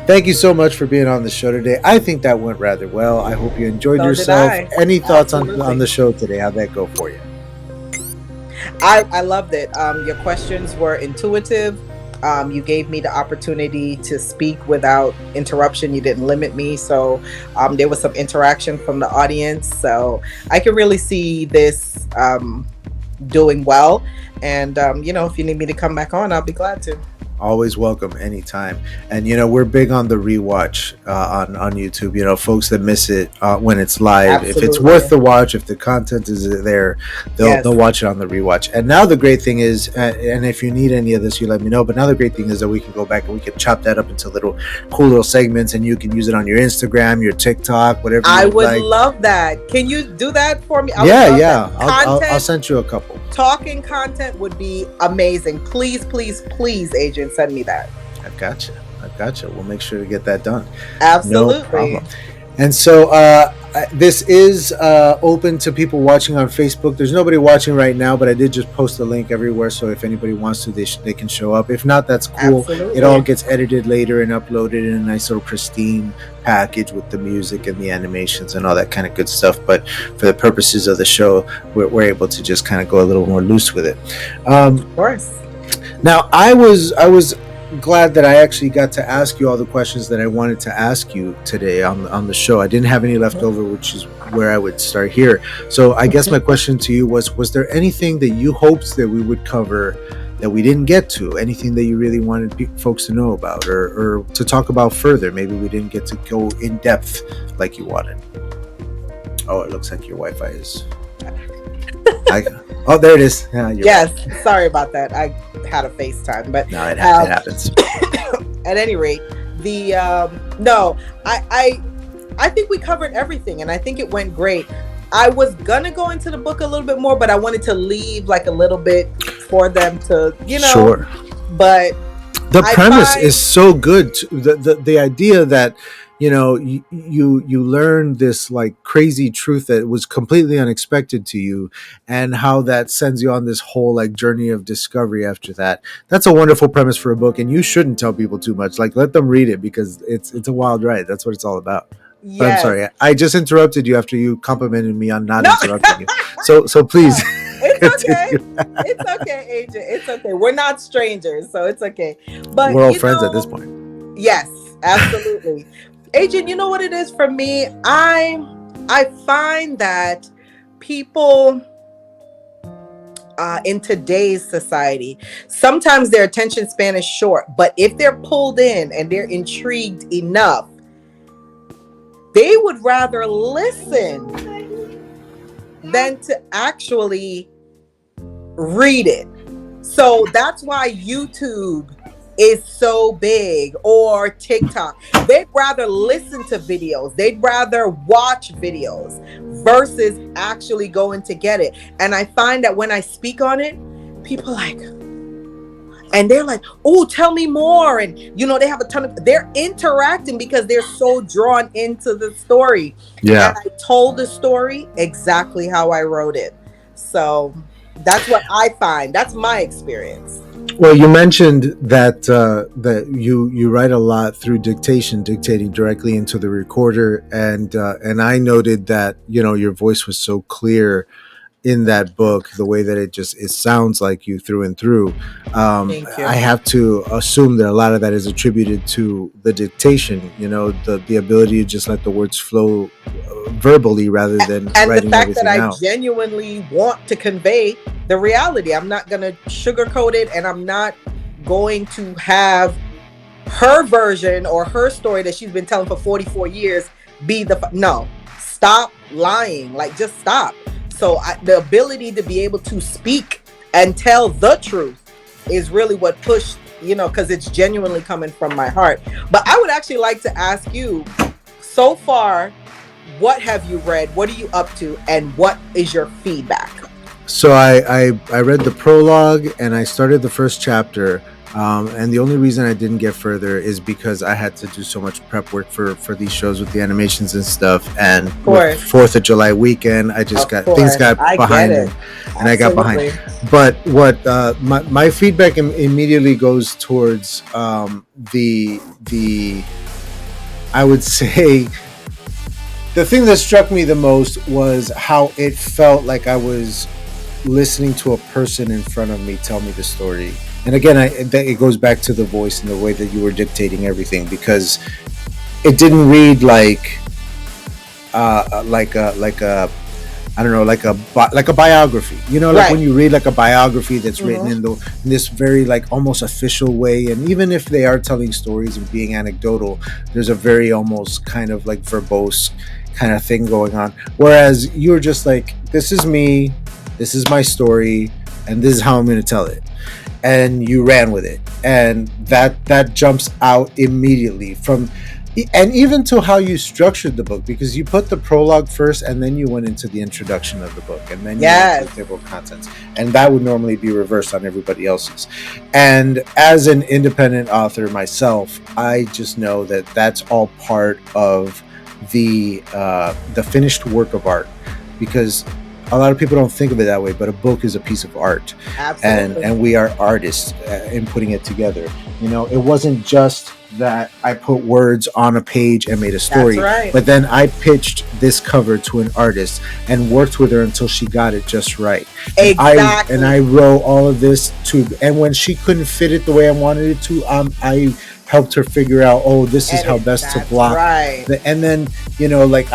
Thank you so much for being on the show today. I think that went rather well. I hope you enjoyed So did yourself. I. Any thoughts on Absolutely. the show today? How'd that go for you? I loved it. Your questions were intuitive. You gave me the opportunity to speak without interruption. You didn't limit me. So there was some interaction from the audience. So I can really see this doing well. And, if you need me to come back on, I'll be glad to. Always welcome anytime. And we're big on the rewatch on YouTube. Folks that miss it when it's live, if it's worth the watch, if the content is there, they'll watch it on the rewatch. And now the great thing is, and if you need any of this, you let me know. But now the great thing is that we can go back and we can chop that up into cool little segments, and you can use it on your Instagram, your TikTok, whatever. I would love that. Can you do that for me? Yeah. I'll send you a couple. Talking content would be amazing. Please, agent, send me that. I've got you. We'll make sure to get that done. Absolutely. No problem. And so this is open to people watching on Facebook. There's nobody watching right now, but I did just post a link everywhere. So if anybody wants to, they can show up. If not, that's cool. Absolutely. It all gets edited later and uploaded in a nice little pristine package with the music and the animations and all that kind of good stuff. But for the purposes of the show, we're able to just kind of go a little more loose with it. Of course. Now, I was glad that I actually got to ask you all the questions that I wanted to ask you today on the show. I didn't have any left over, which is where I would start here. So I guess my question to you was there anything that you hoped that we would cover that we didn't get to? Anything that you really wanted folks to know about or to talk about further? Maybe we didn't get to go in depth like you wanted. Oh, it looks like your Wi-Fi is... Oh, there it is. Yeah, yes, right. Sorry about that. I had a FaceTime, but no, it happens. At any rate, I think we covered everything, and I think it went great. I was gonna go into the book a little bit more, but I wanted to leave like a little bit for them to, Sure. But the premise is so good. The idea that you learn this like crazy truth that was completely unexpected to you, and how that sends you on this whole like journey of discovery after that. That's a wonderful premise for a book, and you shouldn't tell people too much. Like, let them read it, because it's a wild ride. That's what it's all about. Yes. But I'm sorry, I just interrupted you after you complimented me on not interrupting you. So please. It's okay. It's okay, agent. It's okay. We're not strangers, so it's okay. But we're all friends at this point. Yes, absolutely. Agent, you know what it is for me? I find that people in today's society, sometimes their attention span is short, but if they're pulled in and they're intrigued enough, they would rather listen than to actually read it. So that's why YouTube is so big, or TikTok. They'd rather listen to videos. They'd rather watch videos versus actually going to get it. And I find that when I speak on it, people and they're like, oh, tell me more. And, they have a ton of, they're interacting because they're so drawn into the story. Yeah. And I told the story exactly how I wrote it. So that's what I find. That's my experience. Well, you mentioned that you write a lot through dictating directly into the recorder, and I noted that your voice was so clear in that book, the way that it sounds like you through and through. Thank you. I have to assume that a lot of that is attributed to the dictation, the ability to just let the words flow verbally rather than and writing the fact that I out. Genuinely want to convey the reality. I'm not going to sugarcoat it, and I'm not going to have her version or her story that she's been telling for 44 years be no. Stop lying. Just stop. So the ability to be able to speak and tell the truth is really what pushed, because it's genuinely coming from my heart. But I would actually like to ask you, so far, what have you read? What are you up to? And what is your feedback? So I read the prologue and I started the first chapter. And the only reason I didn't get further is because I had to do so much prep work for these shows with the animations and stuff. And with 4th of July weekend, I just things got behind me, and I got behind. But what my feedback immediately goes towards the I would say the thing that struck me the most was how it felt like I was listening to a person in front of me tell me the story. And again, it goes back to the voice and the way that you were dictating everything, because it didn't read like a I don't know, like a biography. You know, like Right. when you read like a biography that's written Mhm. in this very like almost official way, and even if they are telling stories and being anecdotal, there's a very almost kind of like verbose kind of thing going on. Whereas you're just like, this is me, this is my story, and this is how I'm going to tell it, and you ran with it, and that jumps out immediately from, and even to how you structured the book, because you put the prologue first and then you went into the introduction of the book, and then you went to Yes. the table of contents, and that would normally be reversed on everybody else's. And as an independent author myself, I just know that that's all part of the finished work of art, because a lot of people don't think of it that way, but a book is a piece of art, Absolutely. and we are artists in putting it together. You know, it wasn't just that I put words on a page and made a story, That's right. but then I pitched this cover to an artist and worked with her until she got it just right. Exactly. And I wrote all of this too, and when she couldn't fit it the way I wanted it to, I helped her figure out, oh, this is how Edit. best to That's block. right. And then, you know, like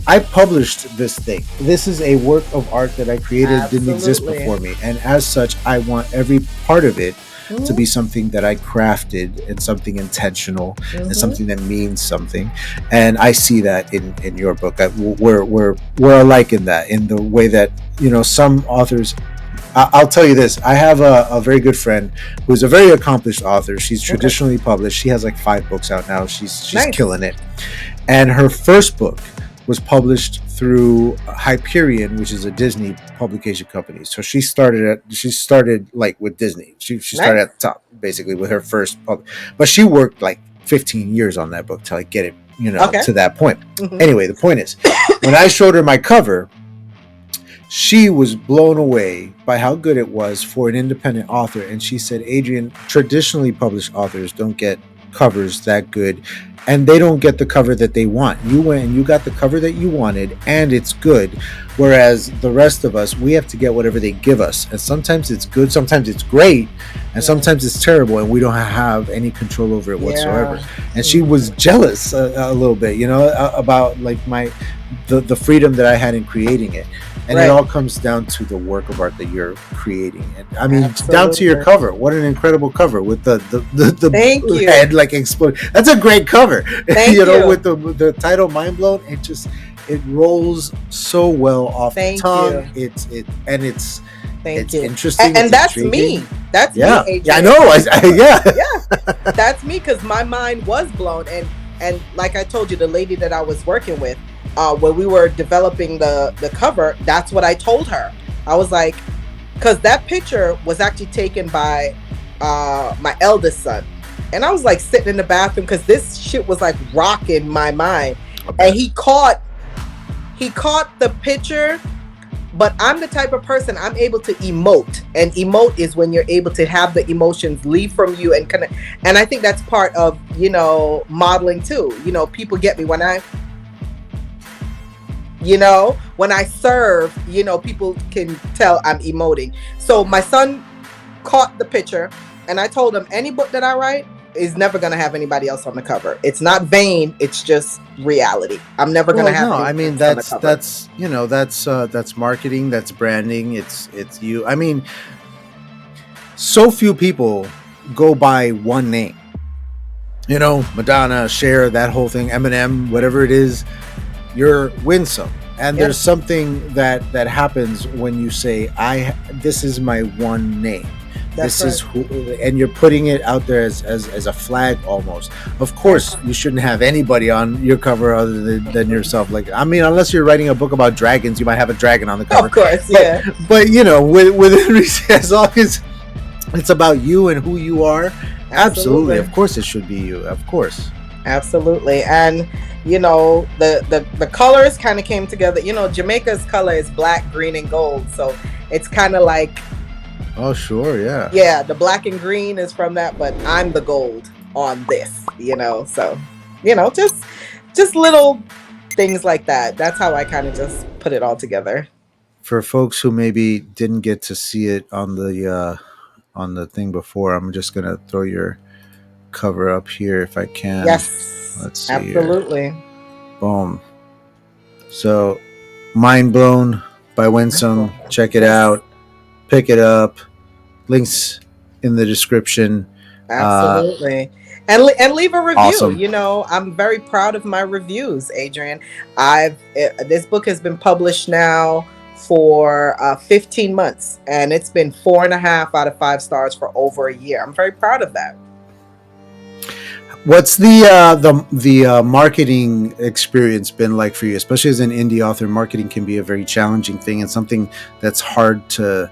I published this thing. This is a work of art that I created. It didn't exist Absolutely. before me, and as such, I want every part of it to Mhm. be something that I crafted, and something intentional, and Mhm. something that means something. And I see that in your book. We're alike in that, in the way that, you know, some authors. I'll tell you this. I have a very good friend who's a very accomplished author. She's traditionally published. She has like 5 books out now. She's Nice. killing it. And her first book was published through Hyperion, which is a Disney publication company. So she started like with Disney. She started Nice. at the top basically with her first but she worked like 15 years on that book to like get it, you know, Okay. to that point. Mhm. Anyway, the point is, when I showed her my cover, she was blown away by how good it was for an independent author. And she said, Adrian, traditionally published authors don't get covers that good, and they don't get the cover that they want. You went and you got the cover that you wanted, and it's good. Whereas the rest of us, we have to get whatever they give us. And sometimes it's good, sometimes it's great, and sometimes it's terrible, and we don't have any control over it whatsoever. Yeah. And she was jealous a little bit, you know, about like the freedom that I had in creating it. And Right. it all comes down to the work of art that you're creating. And I mean, down to your Absolutely. cover. What an incredible cover with the Thank you. head like explode. That's a great cover. Thank You know, you. with the title Mind Blown, it rolls so well off Thank the tongue. you. It's Thank you. interesting. And it's that's intriguing. me. That's Yeah. me, Yeah, I Adrian. know. Yeah. Yeah. That's me, because my mind was blown. And like I told you, the lady that I was working with, when we were developing the cover, that's what I told her. I was like, because that picture was actually taken by my eldest son. And I was like sitting in the bathroom, because this shit was like rocking my mind. And he caught the picture. But I'm the type of person, I'm able to emote. And emote is when you're able to have the emotions leave from you and connect. And I think that's part of, you know, modeling too. You know, people get me when I serve, you know, people can tell I'm emoting. So my son caught the picture, and I told him, any book that I write is never going to have anybody else on the cover. It's not vain, it's just reality. I'm never going to have no, I anybody mean, else on the cover. that's you know, that's marketing, that's branding, it's you. I mean, so few people go by one name. You know, Madonna, Cher, that whole thing, Eminem, whatever it is, you're Winsome. And Yeah. there's something that happens when you say, this is my one name. That's This is who, and you're putting it out there as a flag almost. Of course, you shouldn't have anybody on your cover other than yourself. Like, I mean, unless you're writing a book about dragons, you might have a dragon on the cover. Of course, But- yeah. But you know, within reason, as long as it's about you and who you are, absolutely. Of course, it should be you. Of course. Absolutely. And you know, the colors kind of came together. You know, Jamaica's color is black, green, and gold. So it's kind of like, Oh, sure, yeah. yeah, the black and green is from that, but I'm the gold on this, you know. So just little things like that. That's how I kind of just put it all together. For folks who maybe didn't get to see it on the thing before, I'm just gonna throw your cover up here if I can. Yes, Let's see absolutely. here. Boom. So, Mind Blown by Winsome. Check it out. Pick it up. Links in the description. Absolutely. And leave a review. Awesome. I'm very proud of my reviews, Adrian. This book has been published now for 15 months, and it's been 4.5 out of 5 stars for over a year. I'm very proud of that. What's the marketing experience been like for you, especially as an indie author? Marketing can be a very challenging thing and something that's hard to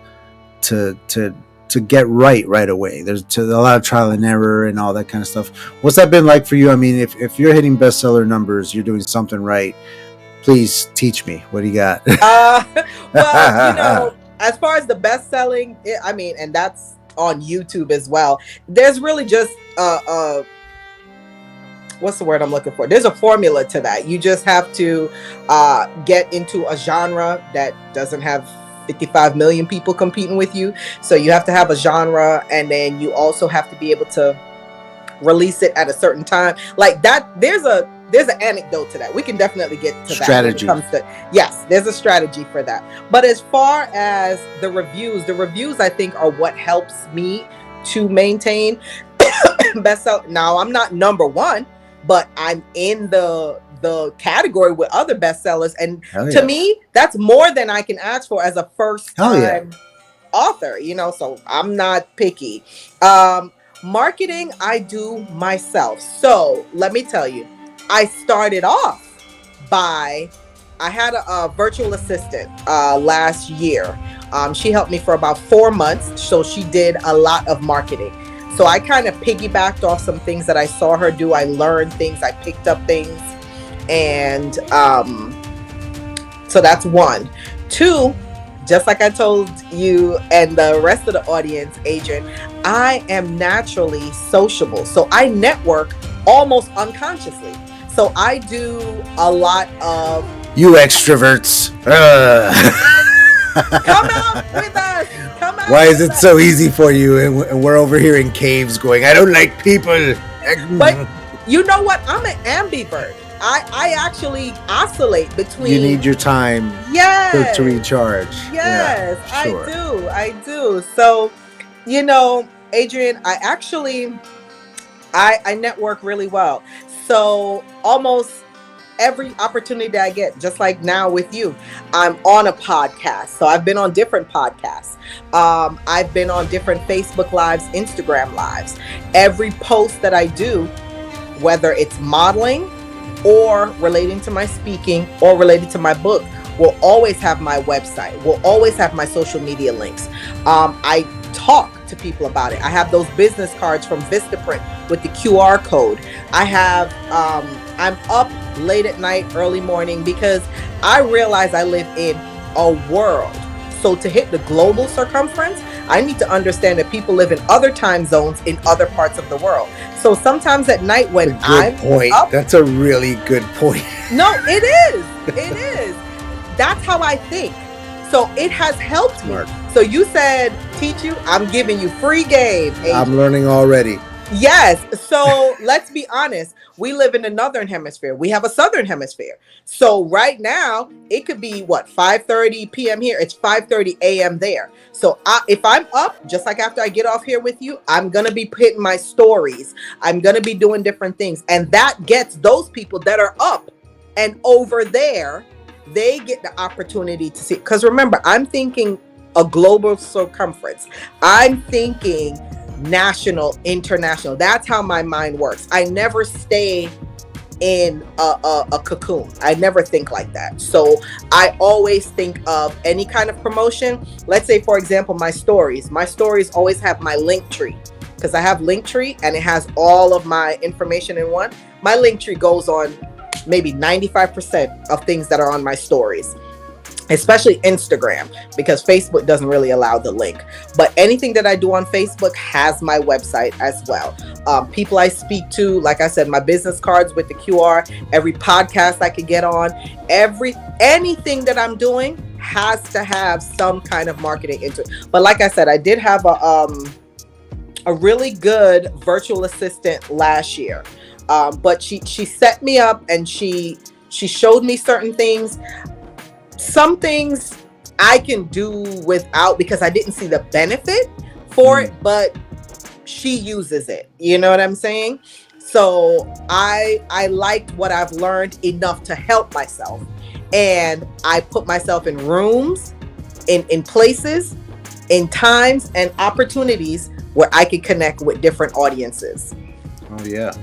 get right away. There's a lot of trial and error and all that kind of stuff. What's that been like for you? I mean, if you're hitting bestseller numbers, you're doing something right. Please teach me. What do you got? Well, as far as the best selling, and that's on YouTube as well. There's really just what's the word I'm looking for? There's a formula to that. You just have to get into a genre that doesn't have 55 million people competing with you. So you have to have a genre, and then you also have to be able to release it at a certain time. Like that, there's an anecdote to that. We can definitely get to strategy. That when it comes to, yes, there's a strategy for that. But as far as the reviews I think are what helps me to maintain bestseller. Now, I'm not number one, but I'm in the category with other bestsellers, and to me, that's more than I can ask for as a first time author. So I'm not picky. Marketing, I do myself. So let me tell you, I started off I had a virtual assistant last year. She helped me for about 4 months, so she did a lot of marketing. So I kind of piggybacked off some things that I saw her do. I learned things, I picked up things. And so that's 1. 2, just like I told you and the rest of the audience, Adrian, I am naturally sociable. So I network almost unconsciously. So I do a lot of... You extroverts. Come out with us. Come out. Why is it so easy for you? And we're over here in caves going, I don't like people. But you know what? I'm an ambivert. I actually oscillate between... You need your time to recharge. Yes, yeah, sure. I do. So, Adrian, I network really well. So almost every opportunity that I get, just like now with you, I'm on a podcast. So I've been on different podcasts. I've been on different Facebook Lives, Instagram Lives. Every post that I do, whether it's modeling or relating to my speaking or related to my book, will always have my website, will always have my social media links. I talk to people about it. I have those business cards from Vistaprint with the QR code. I have, I'm up late at night, early morning, because I realize I live in a world. So to hit the global circumference, I need to understand that people live in other time zones in other parts of the world. So sometimes at night when I'm up... That's a really good point. No, it is. It is. That's how I think. So it has helped me. So you said, teach you, I'm giving you free game. I'm learning already. Yes. So let's be honest. We live in the Northern Hemisphere. We have a Southern Hemisphere. So right now, it could be, 5:30 p.m. here. It's 5:30 a.m. there. So if I'm up, just like after I get off here with you, I'm going to be putting my stories. I'm going to be doing different things. And that gets those people that are up and over there, they get the opportunity to see. Because remember, I'm thinking a global circumference. I'm thinking national, international. That's how my mind works. I never stay in a cocoon. I never think like that. So I always think of any kind of promotion. Let's say, for example, my stories always have my link tree, because I have Linktree and it has all of my information in one. My Linktree goes on maybe 95% of things that are on my stories. especially Instagram, because Facebook doesn't really allow the link. But anything that I do on Facebook has my website as well. People I speak to, like I said, my business cards with the QR, every podcast I could get on, anything that I'm doing has to have some kind of marketing into it. But like I said, I did have a really good virtual assistant last year. But she set me up, and she showed me certain things. Some things I can do without, because I didn't see the benefit for it, but she uses it. You know what I'm saying? So I liked what I've learned enough to help myself. And I put myself in rooms, in places, in times and opportunities where I could connect with different audiences. Oh yeah.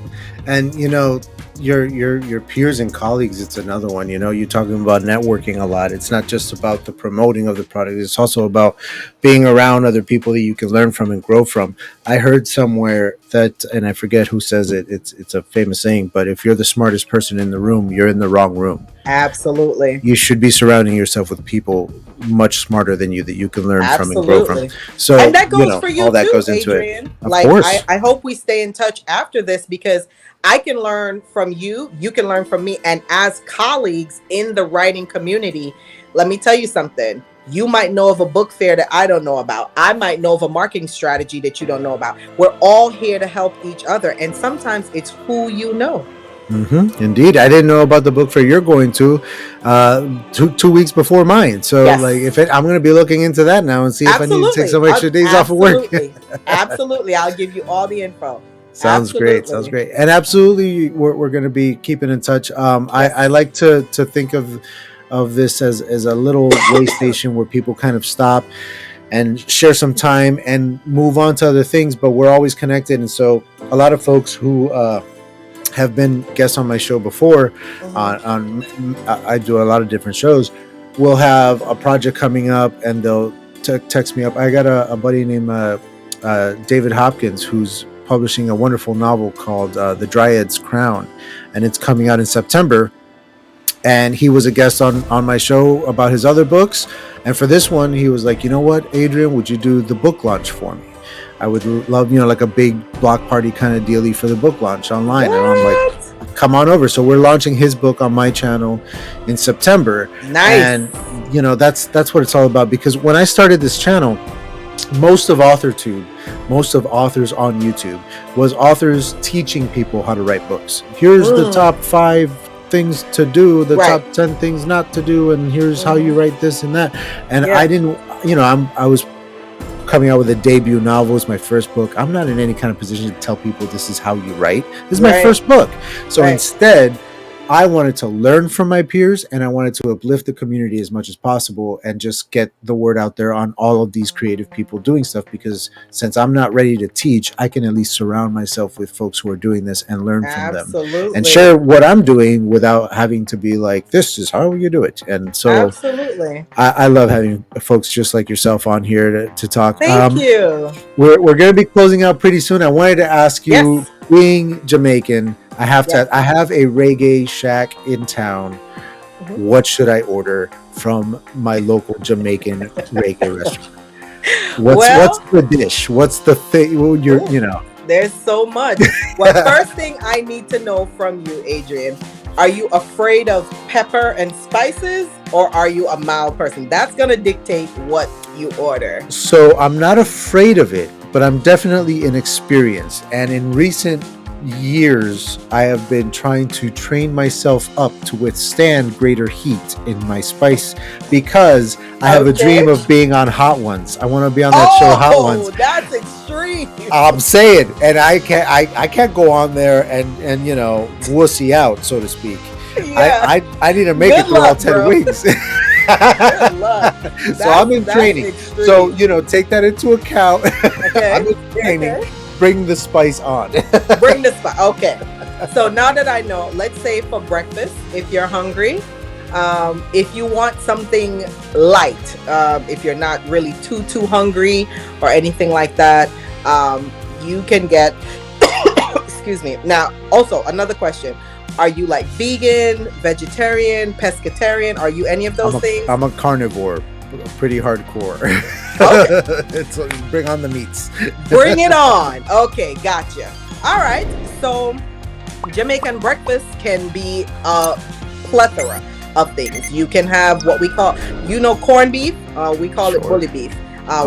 And your peers and colleagues, it's another one. You're talking about networking a lot. It's not just about the promoting of the product, it's also about being around other people that you can learn from and grow from. I heard somewhere that, and I forget who says it, it's a famous saying, but if you're the smartest person in the room, you're in the wrong room. Absolutely. You should be surrounding yourself with people much smarter than you that you can learn from and grow from. So, and that goes for you all that too, goes into Adrian. it. Of course. I hope we stay in touch after this, because I can learn from you, you can learn from me, and as colleagues in the writing community, let me tell you something. You might know of a book fair that I don't know about. I might know of a marketing strategy that you don't know about. We're all here to help each other, and sometimes it's who you know. Mm-hmm. Indeed, I didn't know about the book fair you're going to 2 weeks before mine. So, Yes. I'm going to be looking into that now and see if I need to take some extra days off of work. Absolutely, I'll give you all the info. Sounds great. Sounds great. And absolutely, we're going to be keeping in touch. I like to think of this as a little way station where people kind of stop and share some time and move on to other things, but we're always connected. And so a lot of folks who have been guests on my show before, I do a lot of different shows, will have a project coming up and they'll text me up. I got a buddy named David Hopkins, who's publishing a wonderful novel called The Dryad's Crown, and it's coming out in September. And he was a guest on my show about his other books, and for this one he was like, you know what, Adrian, would you do the book launch for me? I would love, like a big block party kind of dealie for the book launch online. What? And I'm like, come on over. So we're launching his book on my channel in September. Nice. And that's what it's all about, because when I started this channel, most of authors on YouTube was authors teaching people how to write books. Here's the top 5 things to do, the top 10 things not to do, and here's how you write this and that. And I didn't, I was coming out with a debut novel. It's my first book. I'm not in any kind of position to tell people this is how you write. This is my first book. So instead, I wanted to learn from my peers, and I wanted to uplift the community as much as possible and just get the word out there on all of these creative people doing stuff, because since I'm not ready to teach, I can at least surround myself with folks who are doing this and learn from them and share what I'm doing without having to be like, this is how you do it. And so I love having folks just like yourself on here to talk. Thank you. We're going to be closing out pretty soon. I wanted to ask you, being Jamaican, I have a reggae shack in town. What should I order from my local Jamaican reggae restaurant? What's the dish? What's the thing? There's so much. Well, first thing I need to know from you, Adrian, are you afraid of pepper and spices, or are you a mild person? That's going to dictate what you order. So I'm not afraid of it, but I'm definitely inexperienced. And in recent years, I have been trying to train myself up to withstand greater heat in my spice, because I have a dream of being on Hot Ones. I want to be on that show, Hot Ones. That's extreme. I'm saying, and I can't go on there and wussy out, so to speak. I need to make it through all 10 weeks. Good luck. So I'm in training. Extreme. So take that into account. I'm in training. Bring the spice on. Bring the spice. Okay. So now that I know, let's say for breakfast, if you're hungry, if you want something light, if you're not really too hungry or anything like that, you can get, excuse me. Now, also another question. Are you like vegan, vegetarian, pescatarian? Are you any of those things? I'm a carnivore, pretty hardcore. Okay. It's bring on the meats. Bring it on. Okay, gotcha. All right. So Jamaican breakfast can be a plethora of things. You can have what we call, corned beef. We call it bully beef.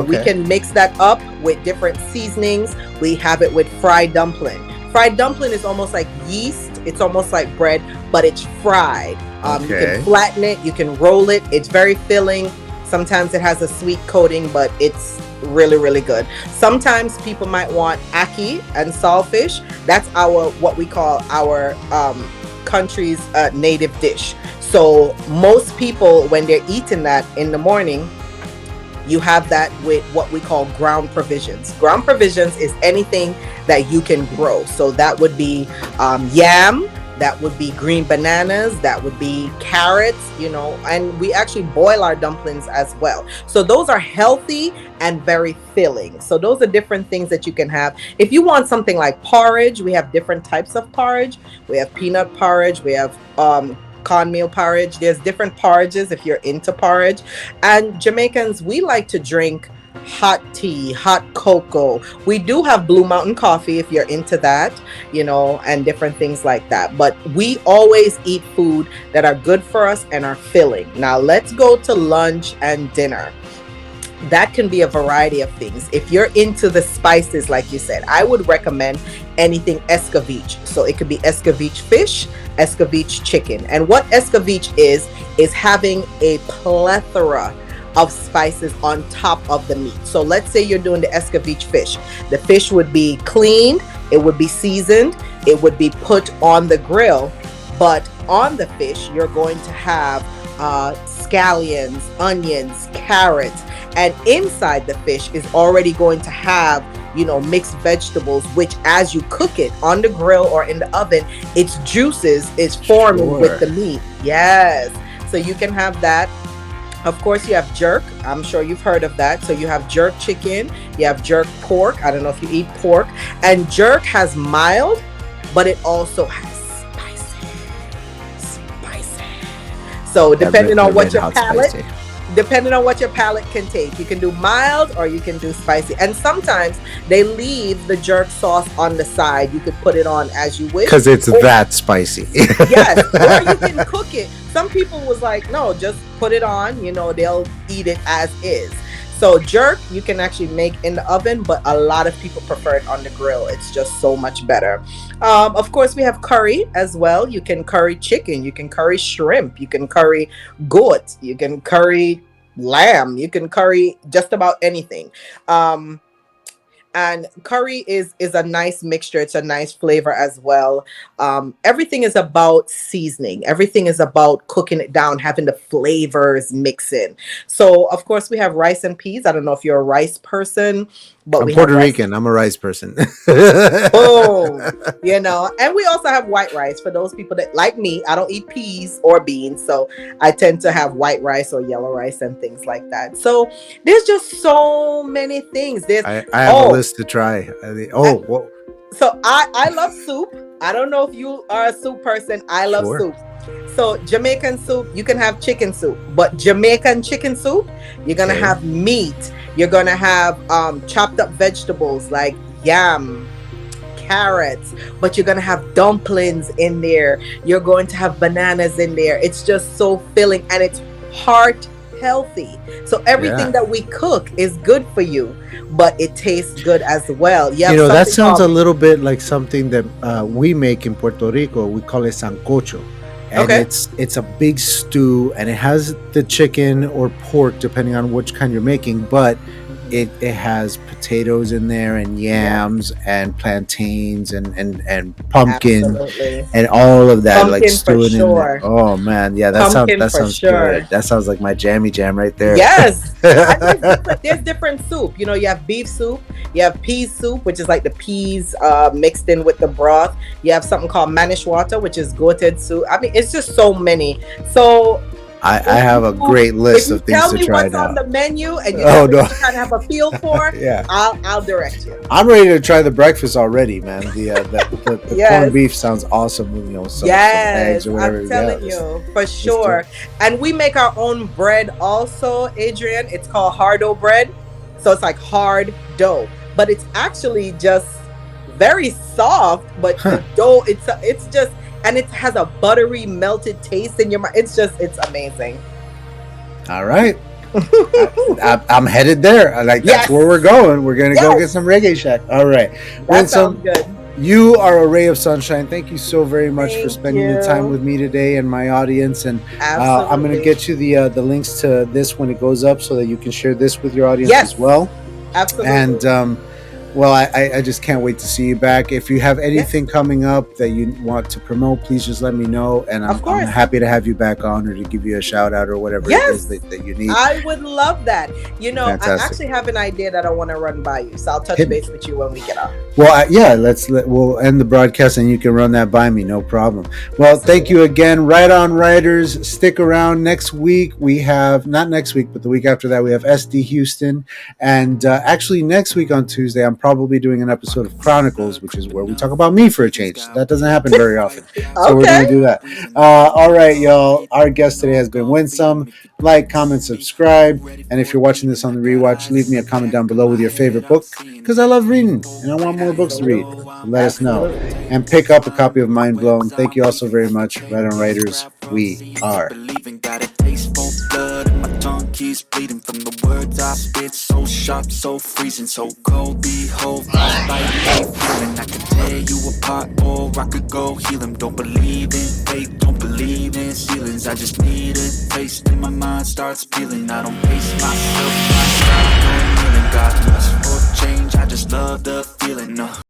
We can mix that up with different seasonings. We have it with fried dumpling. Fried dumpling is almost like yeast. It's almost like bread, but it's fried. You can flatten it. You can roll it. It's very filling. Sometimes it has a sweet coating, but it's really, really good. Sometimes people might want ackee and saltfish. That's what we call our country's native dish. So most people, when they're eating that in the morning, you have that with what we call ground provisions. Ground provisions is anything that you can grow. So that would be yam, that would be green bananas, that would be carrots, and we actually boil our dumplings as well. So those are healthy and very filling. So those are different things that you can have. If you want something like porridge, we have different types of porridge. We have peanut porridge, we have cornmeal porridge. There's different porridges if you're into porridge. And Jamaicans, we like to drink hot tea, hot cocoa. We do have Blue Mountain coffee if you're into that, and different things like that. But we always eat food that are good for us and are filling. Now let's go to lunch and dinner. That can be a variety of things. If you're into the spices, like you said, I would recommend anything escovitch. So it could be escovitch fish, escovitch chicken. And what escovitch is having a plethora of spices on top of the meat. So let's say you're doing the escovitch fish. The fish would be cleaned, it would be seasoned, it would be put on the grill, but on the fish, you're going to have scallions, onions, carrots, and inside the fish is already going to have mixed vegetables, which as you cook it on the grill or in the oven, its juices is forming with the meat. Yes, so you can have that. Of course, you have jerk. I'm sure you've heard of that. So you have jerk chicken, you have jerk pork. I don't know if you eat pork. And jerk has mild, but it also has spicy. So depending on what your palate can take, you can do mild or you can do spicy. And sometimes they leave the jerk sauce on the side. You could put it on as you wish. Because it's that spicy. Yes, or you can cook it. Some people was like, no, just put it on, they'll eat it as is. So jerk, you can actually make in the oven, but a lot of people prefer it on the grill. It's just so much better. Of course, we have curry as well. You can curry chicken, you can curry shrimp, you can curry goat, you can curry lamb, you can curry just about anything. And curry is a nice mixture. It's a nice flavor as well. Everything is about seasoning. Everything is about cooking it down, having the flavors mix in. So, of course, we have rice and peas. I don't know if you're a rice person, but I'm Puerto Rican. I'm a rice person. Boom. And we also have white rice for those people that, like me, I don't eat peas or beans. So I tend to have white rice or yellow rice and things like that. So there's just so many things. I have a list to try. So I love soup. I don't know if you are a soup person. I love soup. So Jamaican soup, you can have chicken soup, but Jamaican chicken soup, you're going to have meat. You're going to have chopped up vegetables like yam, carrots, but you're going to have dumplings in there. You're going to have bananas in there. It's just so filling and it's heart healthy. So everything that we cook is good for you, but it tastes good as well. That sounds a little bit like something that we make in Puerto Rico. We call it sancocho. And it's a big stew, and it has the chicken or pork depending on which kind you're making, but it has potatoes in there and yams and plantains and pumpkin. Absolutely. And all of that, pumpkin like stewing in there. Oh man, that sounds good. That sounds like my jammy jam right there. Yes. There's different soup. You have beef soup, you have pea soup, which is like the peas mixed in with the broth. You have something called manishwata, which is goated soup. I mean, it's just so many. So I have a great list of things tell to me try what's on now. the menu and you Oh, tell me no. what you kind of have a feel for, Yeah. I'll direct you. I'm ready to try the breakfast already, man. The Yes. corned beef sounds awesome with, you know, some eggs or whatever. I'm telling Yeah, you, for sure. And we make our own bread also, Adrian. It's called hard dough bread. So it's like hard dough, but it's actually just very soft, but the dough, it's just, and it has a buttery melted taste in your mouth. It's amazing. All right. I'm headed there. Like, that's Yes. where we're going. We're going to go Yes. get some Reggae Shack. All right. That sounds good. You are a ray of sunshine. Thank you so very much for Thank spending the time with me today and my audience. And I'm going to get you the links to this when it goes up so that you can share this with your audience as well. Absolutely. And well, I just can't wait to see you back. If you have anything coming up that you want to promote, please just let me know. And I'm happy to have you back on or to give you a shout out or whatever it is that you need. I would love that. You know, Fantastic. I actually have an idea that I want to run by you. So I'll touch base with you when we get off. Well, we'll end the broadcast and you can run that by me. No problem. Well, thank you again. Right On Writers. Stick around. Next week, we have, not next week, but the week after that, we have SD Houston. And actually next week on Tuesday, I'm probably doing an episode of Chronicles, which is where we talk about me for a change. That doesn't happen very often. So we're going to do that. All right, y'all. Our guest today has been Winsome. Like, comment, subscribe. And if you're watching this on the rewatch, leave me a comment down below with your favorite book, because I love reading and I want more books to read. So let us know. And pick up a copy of Mind Blown. Thank you all so very much. Right On Writers, we are. Tongue keeps bleeding from the words I spit, so sharp, so freezing, so cold. Behold, feeling I can tear you apart, or I could go heal them. Don't believe in fate, don't believe in ceilings. I just need a taste, and my mind starts peeling. I don't pace myself.